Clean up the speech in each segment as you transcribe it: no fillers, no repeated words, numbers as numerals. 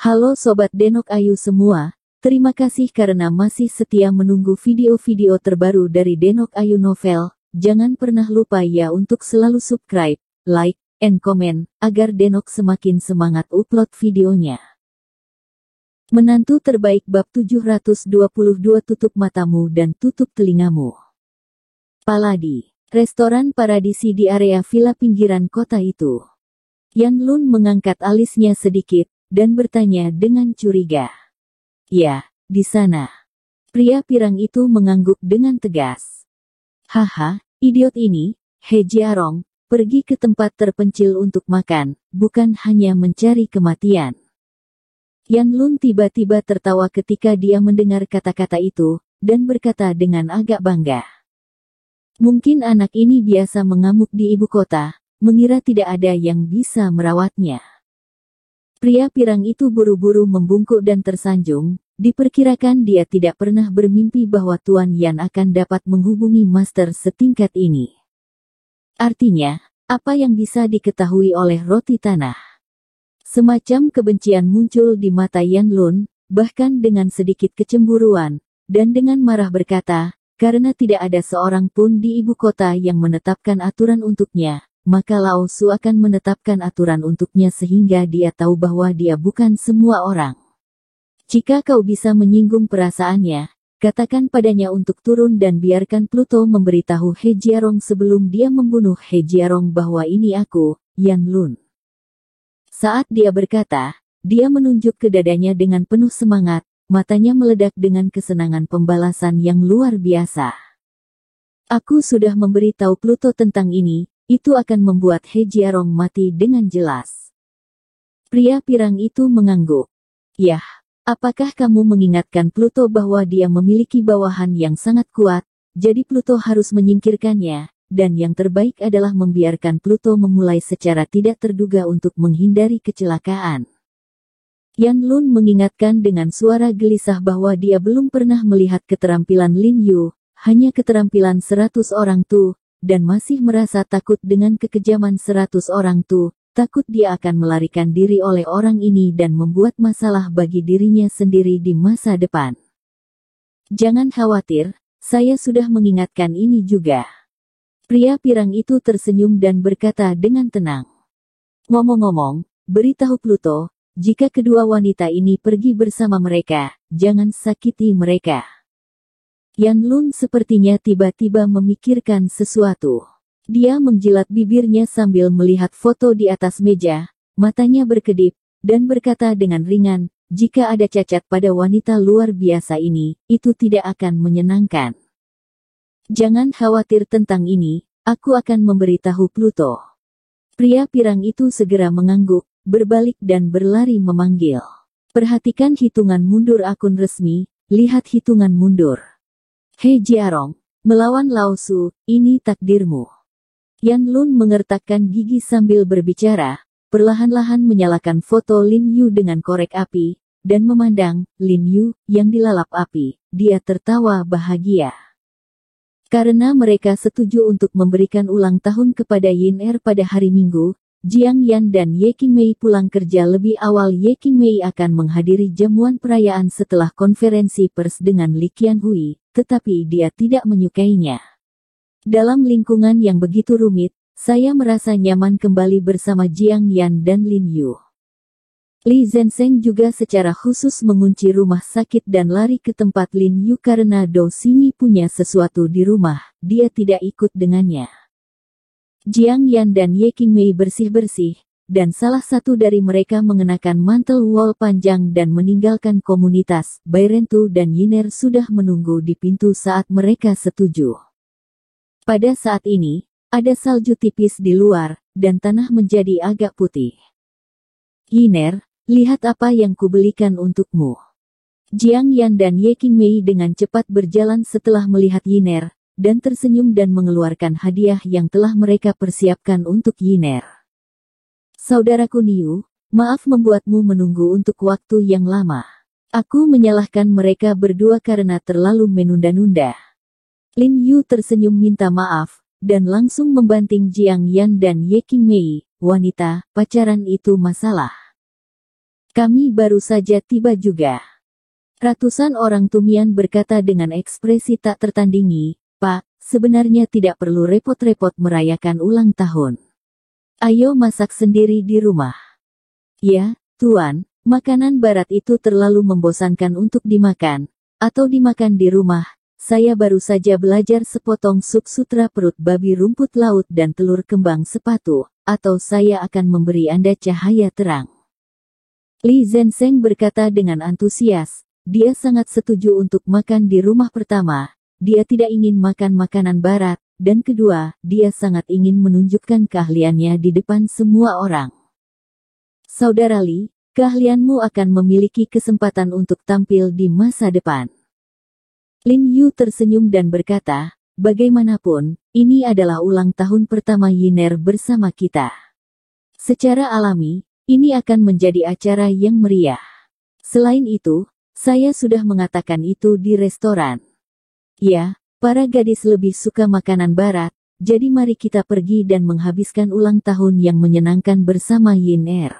Halo Sobat Denok Ayu semua, terima kasih karena masih setia menunggu video-video terbaru dari Denok Ayu Novel. Jangan pernah lupa ya untuk selalu subscribe, like, and comment, agar Denok semakin semangat upload videonya. Menantu terbaik bab 722 tutup matamu dan tutup telingamu. Paladi, restoran paradisi di area villa pinggiran kota itu. Yan Lun mengangkat alisnya sedikit dan bertanya dengan curiga. Ya, di sana. Pria pirang itu mengangguk dengan tegas. Haha, idiot ini, He Jiarong, pergi ke tempat terpencil untuk makan, bukan hanya mencari kematian. Yan Lun tiba-tiba tertawa ketika dia mendengar kata-kata itu, dan berkata dengan agak bangga. Mungkin anak ini biasa mengamuk di ibu kota, mengira tidak ada yang bisa merawatnya. Pria pirang itu buru-buru membungkuk dan tersanjung, diperkirakan dia tidak pernah bermimpi bahwa Tuan Yan akan dapat menghubungi master setingkat ini. Artinya, apa yang bisa diketahui oleh roti tanah? Semacam kebencian muncul di mata Yan Lun, bahkan dengan sedikit kecemburuan, dan dengan marah berkata, karena tidak ada seorang pun di ibu kota yang menetapkan aturan untuknya, maka Lao Su akan menetapkan aturan untuknya sehingga dia tahu bahwa dia bukan semua orang. Jika kau bisa menyinggung perasaannya, katakan padanya untuk turun dan biarkan Pluto memberitahu He Jiarong sebelum dia membunuh He Jiarong bahwa ini aku, Yan Lun. Saat dia berkata, dia menunjuk ke dadanya dengan penuh semangat, matanya meledak dengan kesenangan pembalasan yang luar biasa. Aku sudah memberitahu Pluto tentang ini. Itu akan membuat He Jiarong mati dengan jelas. Pria pirang itu mengangguk. Yah, apakah kamu mengingatkan Pluto bahwa dia memiliki bawahan yang sangat kuat, jadi Pluto harus menyingkirkannya, dan yang terbaik adalah membiarkan Pluto memulai secara tidak terduga untuk menghindari kecelakaan. Yan Lun mengingatkan dengan suara gelisah bahwa dia belum pernah melihat keterampilan Lin Yu, hanya keterampilan 100 orang tuh, dan masih merasa takut dengan kekejaman 100 orang tuh, takut dia akan melarikan diri oleh orang ini dan membuat masalah bagi dirinya sendiri di masa depan. Jangan khawatir, saya sudah mengingatkan ini juga. Pria pirang itu tersenyum dan berkata dengan tenang. Ngomong-ngomong, beritahu Pluto, jika kedua wanita ini pergi bersama mereka, jangan sakiti mereka. Yan Lun sepertinya tiba-tiba memikirkan sesuatu. Dia menjilat bibirnya sambil melihat foto di atas meja, matanya berkedip, dan berkata dengan ringan, jika ada cacat pada wanita luar biasa ini, itu tidak akan menyenangkan. Jangan khawatir tentang ini, aku akan memberitahu Pluto. Pria pirang itu segera mengangguk, berbalik dan berlari memanggil. Perhatikan hitungan mundur akun resmi, lihat hitungan mundur. He Jiarong, melawan Lao Su, ini takdirmu. Yan Lun mengertakkan gigi sambil berbicara, perlahan-lahan menyalakan foto Lin Yu dengan korek api, dan memandang Lin Yu yang dilalap api. Dia tertawa bahagia. Karena mereka setuju untuk memberikan ulang tahun kepada Yin Er pada hari Minggu, Jiang Yan dan Ye Qingmei pulang kerja lebih awal. Ye Qingmei akan menghadiri jamuan perayaan setelah konferensi pers dengan Li Qianhui, tetapi dia tidak menyukainya. Dalam lingkungan yang begitu rumit, saya merasa nyaman kembali bersama Jiang Yan dan Lin Yu. Li Zhensheng juga secara khusus mengunci rumah sakit dan lari ke tempat Lin Yu karena Dou Xingyi punya sesuatu di rumah, dia tidak ikut dengannya. Jiang Yan dan Ye Qingmei bersih-bersih, dan salah satu dari mereka mengenakan mantel wol panjang dan meninggalkan komunitas. Bairentu dan Yiner sudah menunggu di pintu saat mereka setuju. Pada saat ini, ada salju tipis di luar, dan tanah menjadi agak putih. Yiner, lihat apa yang kubelikan untukmu. Jiang Yan dan Ye Qingmei dengan cepat berjalan setelah melihat Yiner, dan tersenyum dan mengeluarkan hadiah yang telah mereka persiapkan untuk Yiner. Saudaraku Niu, maaf membuatmu menunggu untuk waktu yang lama. Aku menyalahkan mereka berdua karena terlalu menunda-nunda. Lin Yu tersenyum minta maaf, dan langsung membanting Jiang Yan dan Ye Qingmei. Wanita, pacaran itu masalah. Kami baru saja tiba juga. Ratusan orang Tumian berkata dengan ekspresi tak tertandingi, Pak, sebenarnya tidak perlu repot-repot merayakan ulang tahun. Ayo masak sendiri di rumah. Ya, Tuan, makanan barat itu terlalu membosankan untuk dimakan, atau dimakan di rumah. Saya baru saja belajar sepotong sup sutra perut babi rumput laut dan telur kembang sepatu, atau saya akan memberi Anda cahaya terang. Li Zenseng berkata dengan antusias, dia sangat setuju untuk makan di rumah. Pertama, dia tidak ingin makan makanan barat, dan kedua, dia sangat ingin menunjukkan keahliannya di depan semua orang. Saudara Li, keahlianmu akan memiliki kesempatan untuk tampil di masa depan. Lin Yu tersenyum dan berkata, bagaimanapun, ini adalah ulang tahun pertama Yiner bersama kita. Secara alami, ini akan menjadi acara yang meriah. Selain itu, saya sudah mengatakan itu di restoran. Ya, para gadis lebih suka makanan barat, jadi mari kita pergi dan menghabiskan ulang tahun yang menyenangkan bersama Yiner.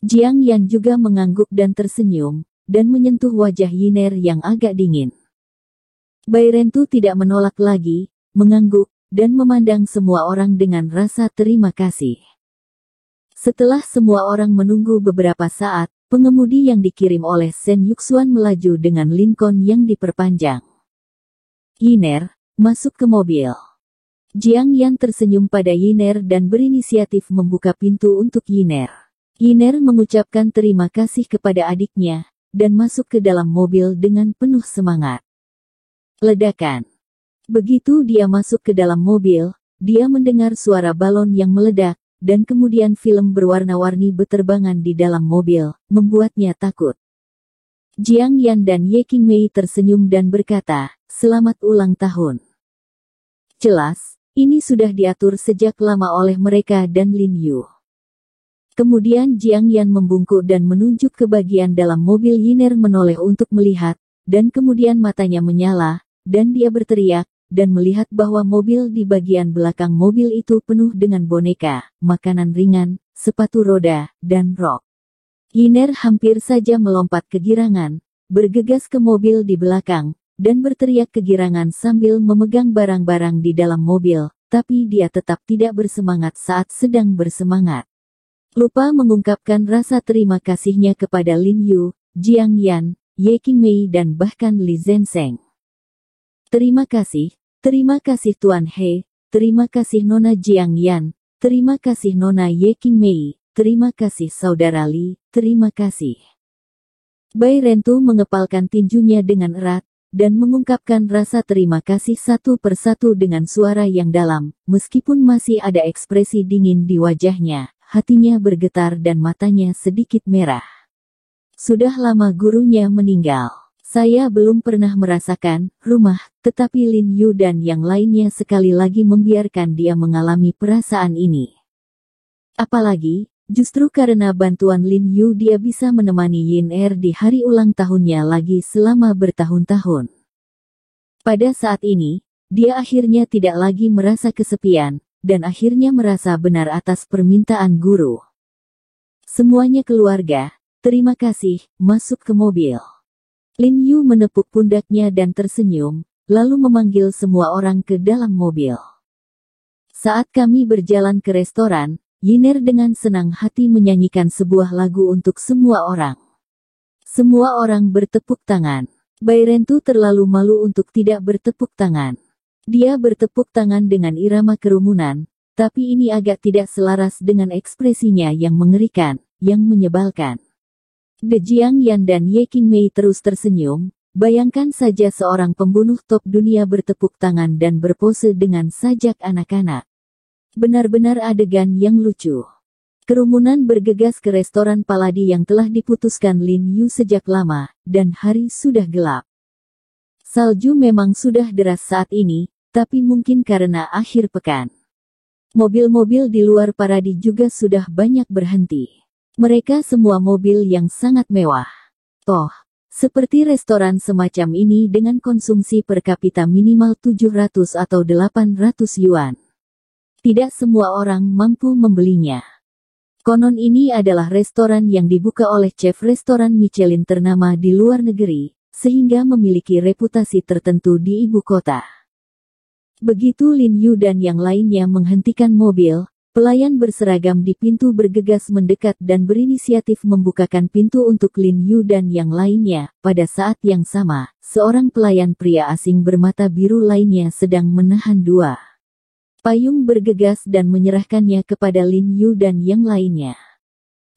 Jiang Yan juga mengangguk dan tersenyum, dan menyentuh wajah Yiner yang agak dingin. Bai Rentu tidak menolak lagi, mengangguk, dan memandang semua orang dengan rasa terima kasih. Setelah semua orang menunggu beberapa saat, pengemudi yang dikirim oleh Shen Yuxuan melaju dengan Lincoln yang diperpanjang. Yiner, masuk ke mobil. Jiang Yan tersenyum pada Yiner dan berinisiatif membuka pintu untuk Yiner. Yiner mengucapkan terima kasih kepada adiknya, dan masuk ke dalam mobil dengan penuh semangat. Ledakan. Begitu dia masuk ke dalam mobil, dia mendengar suara balon yang meledak, dan kemudian film berwarna-warni berterbangan di dalam mobil, membuatnya takut. Jiang Yan dan Ye Qingmei tersenyum dan berkata, selamat ulang tahun. Jelas, ini sudah diatur sejak lama oleh mereka dan Lin Yu. Kemudian Jiang Yan membungkuk dan menunjuk ke bagian dalam mobil. Yiner menoleh untuk melihat, dan kemudian matanya menyala, dan dia berteriak, dan melihat bahwa mobil di bagian belakang mobil itu penuh dengan boneka, makanan ringan, sepatu roda, dan rok. Yiner hampir saja melompat kegirangan, bergegas ke mobil di belakang, dan berteriak kegirangan sambil memegang barang-barang di dalam mobil, tapi dia tetap tidak bersemangat saat sedang bersemangat. Lupa mengungkapkan rasa terima kasihnya kepada Lin Yu, Jiang Yan, Ye Qingmei dan bahkan Li Zenseng. Terima kasih Tuan He, terima kasih Nona Jiang Yan, terima kasih Nona Ye Qingmei, terima kasih Saudara Li, terima kasih. Bai Rentu mengepalkan tinjunya dengan erat, dan mengungkapkan rasa terima kasih satu persatu dengan suara yang dalam, meskipun masih ada ekspresi dingin di wajahnya, hatinya bergetar dan matanya sedikit merah. Sudah lama gurunya meninggal. Saya belum pernah merasakan rumah, tetapi Lin Yu dan yang lainnya sekali lagi membiarkan dia mengalami perasaan ini. Apalagi, justru karena bantuan Lin Yu dia bisa menemani Yiner di hari ulang tahunnya lagi selama bertahun-tahun. Pada saat ini, dia akhirnya tidak lagi merasa kesepian, dan akhirnya merasa benar atas permintaan guru. Semuanya keluarga, terima kasih, masuk ke mobil. Lin Yu menepuk pundaknya dan tersenyum, lalu memanggil semua orang ke dalam mobil. Saat kami berjalan ke restoran, Yiner dengan senang hati menyanyikan sebuah lagu untuk semua orang. Semua orang bertepuk tangan. Bai Rentu terlalu malu untuk tidak bertepuk tangan. Dia bertepuk tangan dengan irama kerumunan, tapi ini agak tidak selaras dengan ekspresinya yang mengerikan, yang menyebalkan. De Jiang Yan dan Ye Qingmei terus tersenyum, bayangkan saja seorang pembunuh top dunia bertepuk tangan dan berpose dengan sajak anak-anak. Benar-benar adegan yang lucu. Kerumunan bergegas ke restoran Paladi yang telah diputuskan Lin Yu sejak lama, dan hari sudah gelap. Salju memang sudah deras saat ini, tapi mungkin karena akhir pekan. Mobil-mobil di luar Paladi juga sudah banyak berhenti. Mereka semua mobil yang sangat mewah. Toh, seperti restoran semacam ini dengan konsumsi per kapita minimal 700 atau 800 yuan. Tidak semua orang mampu membelinya. Konon ini adalah restoran yang dibuka oleh chef restoran Michelin ternama di luar negeri, sehingga memiliki reputasi tertentu di ibu kota. Begitu Lin Yu dan yang lainnya menghentikan mobil, pelayan berseragam di pintu bergegas mendekat dan berinisiatif membukakan pintu untuk Lin Yu dan yang lainnya. Pada saat yang sama, seorang pelayan pria asing bermata biru lainnya sedang menahan dua payung bergegas dan menyerahkannya kepada Lin Yu dan yang lainnya.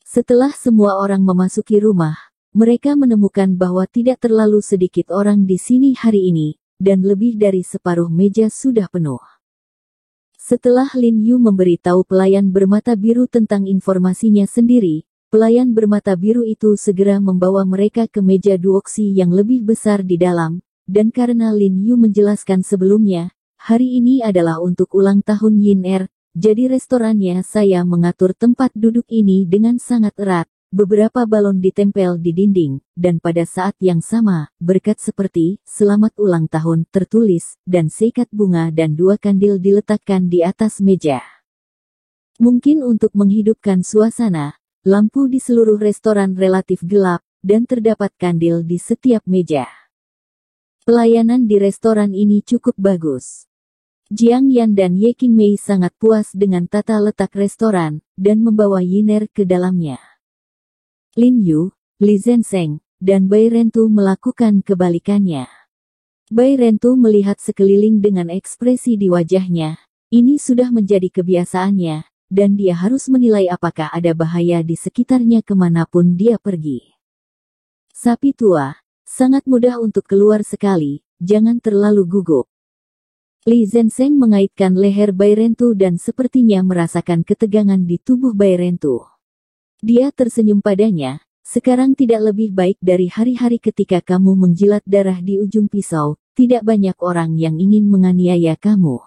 Setelah semua orang memasuki rumah, mereka menemukan bahwa tidak terlalu sedikit orang di sini hari ini, dan lebih dari separuh meja sudah penuh. Setelah Lin Yu memberitahu pelayan bermata biru tentang informasinya sendiri, pelayan bermata biru itu segera membawa mereka ke meja duoksi yang lebih besar di dalam, dan karena Lin Yu menjelaskan sebelumnya, hari ini adalah untuk ulang tahun Yin Er, jadi restorannya saya mengatur tempat duduk ini dengan sangat erat, beberapa balon ditempel di dinding, dan pada saat yang sama, berkat seperti, selamat ulang tahun tertulis, dan seikat bunga dan 2 kandil diletakkan di atas meja. Mungkin untuk menghidupkan suasana, lampu di seluruh restoran relatif gelap, dan terdapat kandil di setiap meja. Pelayanan di restoran ini cukup bagus. Jiang Yan dan Ye Qingmei sangat puas dengan tata letak restoran, dan membawa Yiner ke dalamnya. Lin Yu, Li Zhensheng, dan Bai Rentu melakukan kebalikannya. Bai Rentu melihat sekeliling dengan ekspresi di wajahnya, ini sudah menjadi kebiasaannya, dan dia harus menilai apakah ada bahaya di sekitarnya kemanapun dia pergi. Sapi tua, sangat mudah untuk keluar sekali, jangan terlalu gugup. Li Zhensheng mengaitkan leher Bai Rentu dan sepertinya merasakan ketegangan di tubuh Bai Rentu. Dia tersenyum padanya, sekarang tidak lebih baik dari hari-hari ketika kamu menjilat darah di ujung pisau, tidak banyak orang yang ingin menganiaya kamu.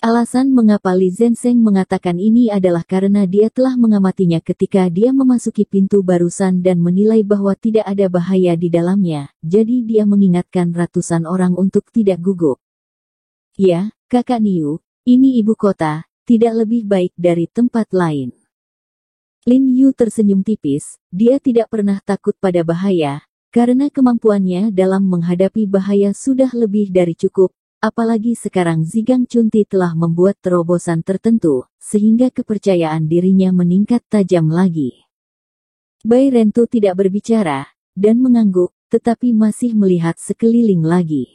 Alasan mengapa Li Zhensheng mengatakan ini adalah karena dia telah mengamatinya ketika dia memasuki pintu barusan dan menilai bahwa tidak ada bahaya di dalamnya, jadi dia mengingatkan ratusan orang untuk tidak gugup. Ya, Kakak Niu, ini ibu kota, tidak lebih baik dari tempat lain. Lin Yu tersenyum tipis, dia tidak pernah takut pada bahaya, karena kemampuannya dalam menghadapi bahaya sudah lebih dari cukup, apalagi sekarang Zigang Chunti telah membuat terobosan tertentu, sehingga kepercayaan dirinya meningkat tajam lagi. Bai Rentu tidak berbicara, dan mengangguk, tetapi masih melihat sekeliling lagi.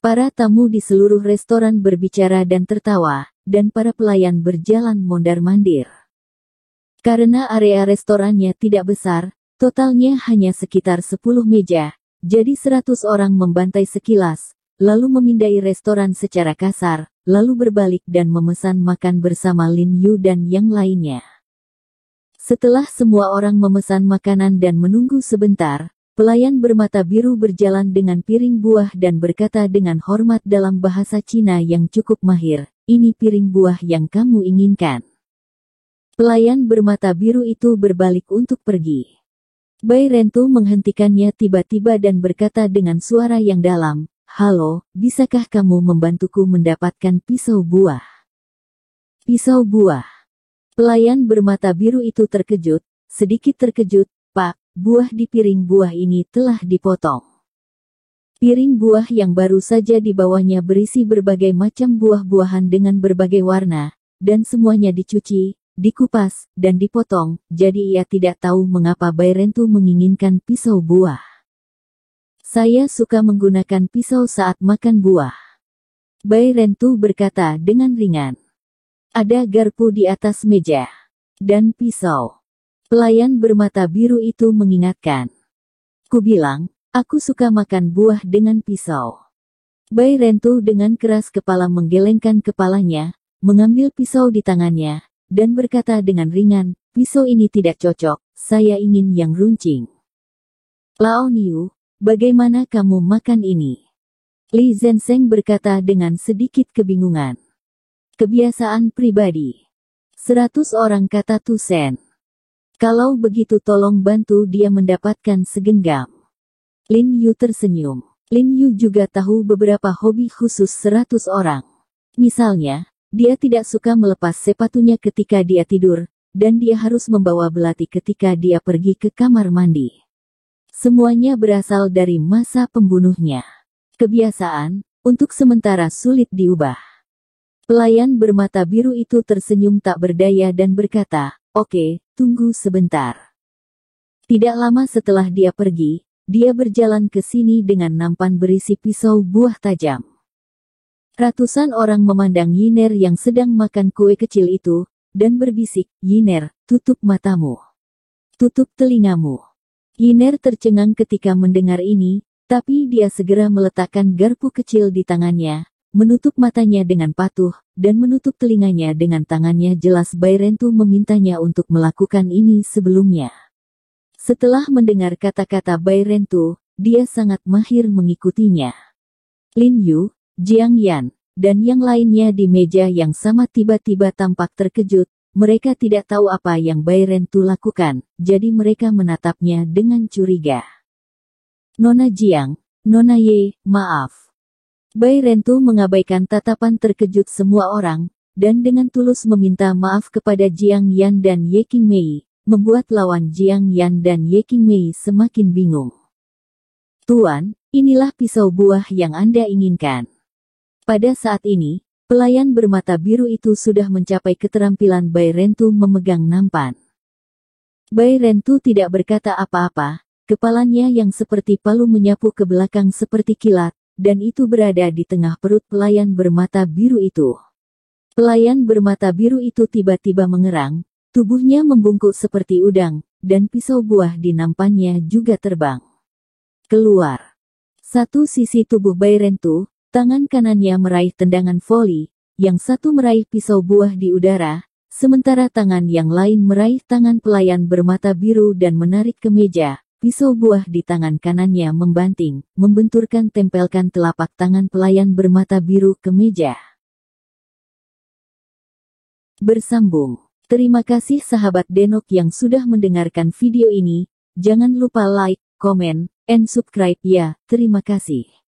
Para tamu di seluruh restoran berbicara dan tertawa, dan para pelayan berjalan mondar-mandir. Karena area restorannya tidak besar, totalnya hanya sekitar 10 meja, jadi 100 orang membantai sekilas, lalu memindai restoran secara kasar, lalu berbalik dan memesan makan bersama Lin Yu dan yang lainnya. Setelah semua orang memesan makanan dan menunggu sebentar, pelayan bermata biru berjalan dengan piring buah dan berkata dengan hormat dalam bahasa Cina yang cukup mahir, ini piring buah yang kamu inginkan. Pelayan bermata biru itu berbalik untuk pergi. Bai Rentu menghentikannya tiba-tiba dan berkata dengan suara yang dalam, halo, bisakah kamu membantuku mendapatkan pisau buah? Pisau buah. Pelayan bermata biru itu terkejut, sedikit terkejut, Pak. Buah di piring buah ini telah dipotong. Piring buah yang baru saja dibawanya berisi berbagai macam buah-buahan dengan berbagai warna, dan semuanya dicuci, dikupas, dan dipotong, jadi ia tidak tahu mengapa Bai Rentu menginginkan pisau buah. Saya suka menggunakan pisau saat makan buah. Bai Rentu berkata dengan ringan. Ada garpu di atas meja. Dan pisau. Pelayan bermata biru itu mengingatkan. Ku bilang, aku suka makan buah dengan pisau. Bai Rentu dengan keras kepala menggelengkan kepalanya, mengambil pisau di tangannya, dan berkata dengan ringan, pisau ini tidak cocok, saya ingin yang runcing. Lao Niu, bagaimana kamu makan ini? Li Zhensheng berkata dengan sedikit kebingungan. Kebiasaan pribadi. 100 orang kata Tu Sen. Kalau begitu tolong bantu dia mendapatkan segenggam. Lin Yu tersenyum. Lin Yu juga tahu beberapa hobi khusus 100 orang. Misalnya, dia tidak suka melepas sepatunya ketika dia tidur, dan dia harus membawa belati ketika dia pergi ke kamar mandi. Semuanya berasal dari masa pembunuhnya. Kebiasaan, untuk sementara sulit diubah. Pelayan bermata biru itu tersenyum tak berdaya dan berkata, "Oke, tunggu sebentar." Tidak lama setelah dia pergi, dia berjalan ke sini dengan nampan berisi pisau buah tajam. Ratusan orang memandang Yiner yang sedang makan kue kecil itu, dan berbisik, "Yiner, tutup matamu. Tutup telingamu." Yiner tercengang ketika mendengar ini, tapi dia segera meletakkan garpu kecil di tangannya, menutup matanya dengan patuh, dan menutup telinganya dengan tangannya. Jelas Bairentu memintanya untuk melakukan ini sebelumnya. Setelah mendengar kata-kata Bairentu, dia sangat mahir mengikutinya. Lin Yu, Jiang Yan, dan yang lainnya di meja yang sama tiba-tiba tampak terkejut. Mereka tidak tahu apa yang Bairentu lakukan, jadi mereka menatapnya dengan curiga. "Nona Jiang, Nona Ye, maaf." Bairentu mengabaikan tatapan terkejut semua orang, dan dengan tulus meminta maaf kepada Jiang Yan dan Ye Qingmei, membuat lawan Jiang Yan dan Ye Qingmei semakin bingung. "Tuan, inilah pisau buah yang Anda inginkan." Pada saat ini, pelayan bermata biru itu sudah mencapai keterampilan Bairentu memegang nampan. Bairentu tidak berkata apa-apa, kepalanya yang seperti palu menyapu ke belakang seperti kilat, dan itu berada di tengah perut pelayan bermata biru itu. Pelayan bermata biru itu tiba-tiba mengerang, tubuhnya membungkuk seperti udang, dan pisau buah di nampannya juga terbang keluar. Satu sisi tubuh Bairentu, tangan kanannya meraih tendangan voli, yang satu meraih pisau buah di udara, sementara tangan yang lain meraih tangan pelayan bermata biru dan menarik ke meja. Pisau buah di tangan kanannya membanting, membenturkan tempelkan telapak tangan pelayan bermata biru ke meja. Bersambung. Terima kasih sahabat Denok yang sudah mendengarkan video ini. Jangan lupa like, comment, and subscribe ya. Terima kasih.